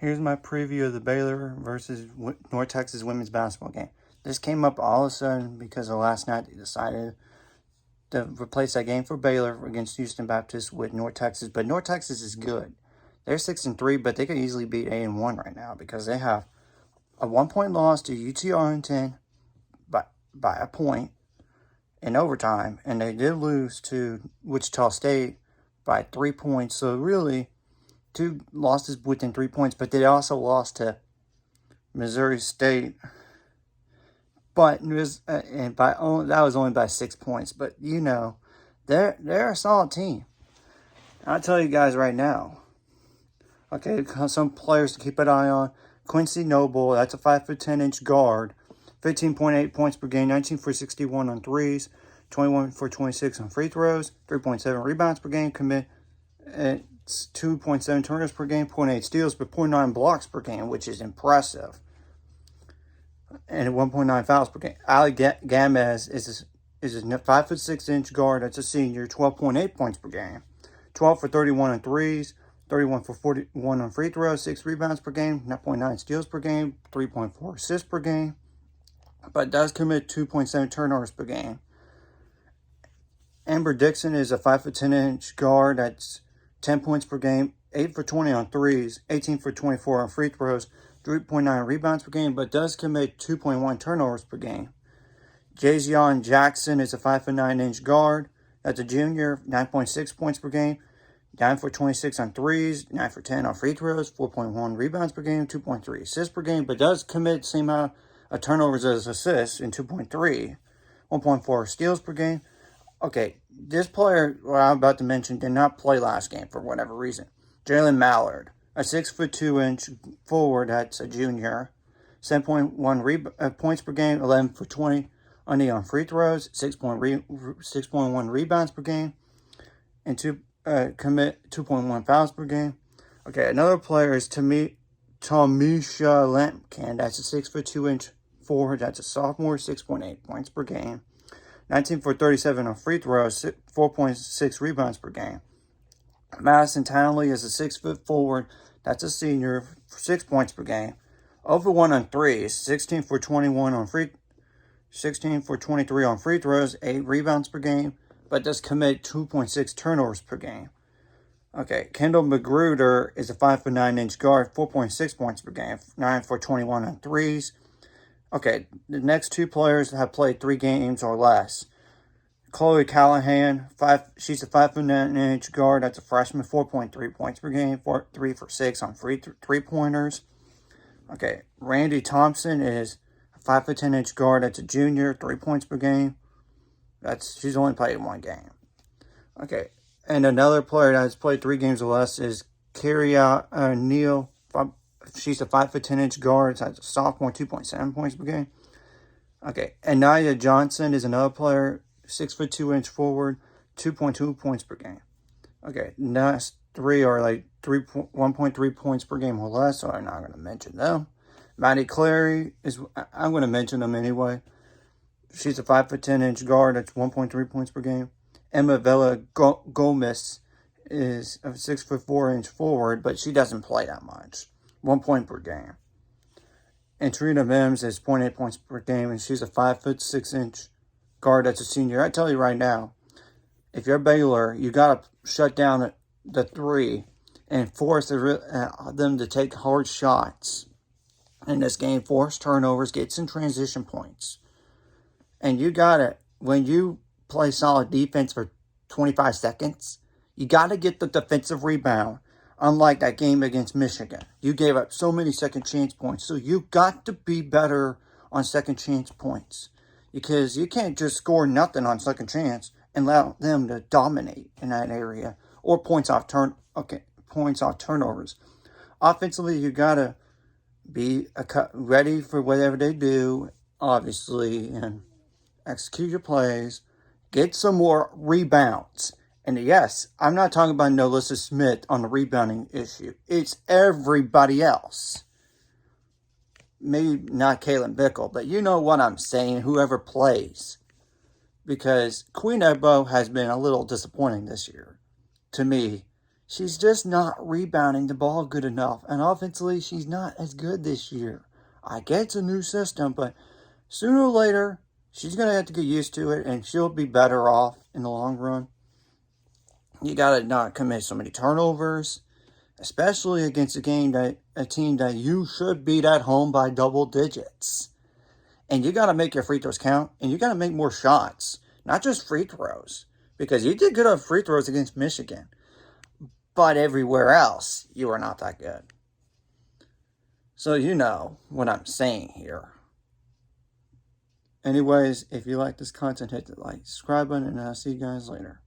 Here's my preview of the Baylor versus North Texas women's basketball game. This came up all of a sudden because of last night they decided to replace that game for Baylor against Houston Baptist with North Texas. But North Texas is good. They're 6-3, but they could easily beat 8-1 right now because they have a 1-point loss to UT Arlington by a point in overtime, and they did lose to Wichita State by 3 points. So really, 2 losses within 3 points, but they also lost to Missouri State. But it was, that was only by 6 points. But you know, they're a solid team. I'll tell you guys right now. Okay, some players to keep an eye on. Quincy Noble, that's a 5'10" guard, 15.8 points per game, 19 for 61 on threes, 21 for 26 on free throws, 3.7 rebounds per game, commit. It's 2.7 turnovers per game, 0.8 steals, but 0.9 blocks per game, which is impressive. And 1.9 fouls per game. Ali Gamez is a 5'6" guard. That's a senior, 12.8 points per game, 12 for 31 on threes, 31 for 41 on free throws, 6 rebounds per game, 9.9 steals per game, 3.4 assists per game, but does commit 2.7 turnovers per game. Amber Dixon is a 5'10" guard. That's 10 points per game, 8 for 20 on threes, 18 for 24 on free throws, 3.9 rebounds per game, but does commit 2.1 turnovers per game. Jaylen Jackson is a 5'9" guard. That's a junior, 9.6 points per game, 9 for 26 on threes, 9 for 10 on free throws, 4.1 rebounds per game, 2.3 assists per game, but does commit the same amount of turnovers as assists in 2.3, 1.4 steals per game. Okay, this player, I'm about to mention, did not play last game for whatever reason. Jaylen Mallard, a 6'2" forward, that's a junior, 7.1 points per game, 11 for 20 on free throws, 6.1 rebounds per game, and commit 2.1 fouls per game. Okay, another player is Tamisha Lampkin. That's a 6'2" forward. That's a sophomore, 6.8 points per game, 19 for 37 on free throws, 4.6 rebounds per game. Madison Townley is a 6' forward. That's a senior, 6 points per game, over 1 on threes, 16 for 21 on 16 for 23 on free throws, 8 rebounds per game, but does commit 2.6 turnovers per game. Okay, Kendall Magruder is a 5'9" guard, 4.6 points per game, 9 for 21 on threes. Okay, the next 2 players have played 3 games or less. Chloe Callahan, she's a 5'9" guard. That's a freshman, 4.3 points per game, 3 for 6 on three-pointers. Okay, Randy Thompson is a 5'10" guard. That's a junior, 3 points per game. She's only played 1 game. Okay, and another player that has played 3 games or less is Carrie Neal. She's a 5'10" guard. That's a sophomore, 2.7 points per game. Okay, and Nia Johnson is another player, 6'2" forward, 2.2 points per game. Okay, next 3 are like 1.3 points per game or less, so I'm not going to mention them. Maddie Clary I'm going to mention them anyway. She's a 5'10" guard. That's 1.3 points per game. Emma Vela Gomez is a 6'4" forward, but she doesn't play that much. 1 point per game. And Trina Mims is 0.8 points per game, and she's a 5'6" guard. That's a senior. I tell you right now, if you're Baylor, you got to shut down the 3 and force them to take hard shots in this game, force turnovers, get some transition points. And you got to, when you play solid defense for 25 seconds, you got to get the defensive rebound. Unlike that game against Michigan, you gave up so many second chance points. So you got to be better on second chance points, because you can't just score nothing on second chance and allow them to dominate in that area, or points off turnovers. Offensively, you got to be ready for whatever they do, obviously, and execute your plays. Get some more rebounds. And yes, I'm not talking about Nolissa Smith on the rebounding issue. It's everybody else. Maybe not Kaylin Bickle, but you know what I'm saying, whoever plays. Because Queen Noble has been a little disappointing this year, to me. She's just not rebounding the ball good enough. And offensively, she's not as good this year. I get it's a new system, but sooner or later, she's going to have to get used to it, and she'll be better off in the long run. You got to not commit so many turnovers, especially against a team that you should beat at home by double digits. And you got to make your free throws count, and you got to make more shots, not just free throws, because you did good on free throws against Michigan. But everywhere else, you are not that good. So you know what I'm saying here. Anyways, if you like this content, hit the like, subscribe button, and I'll see you guys later.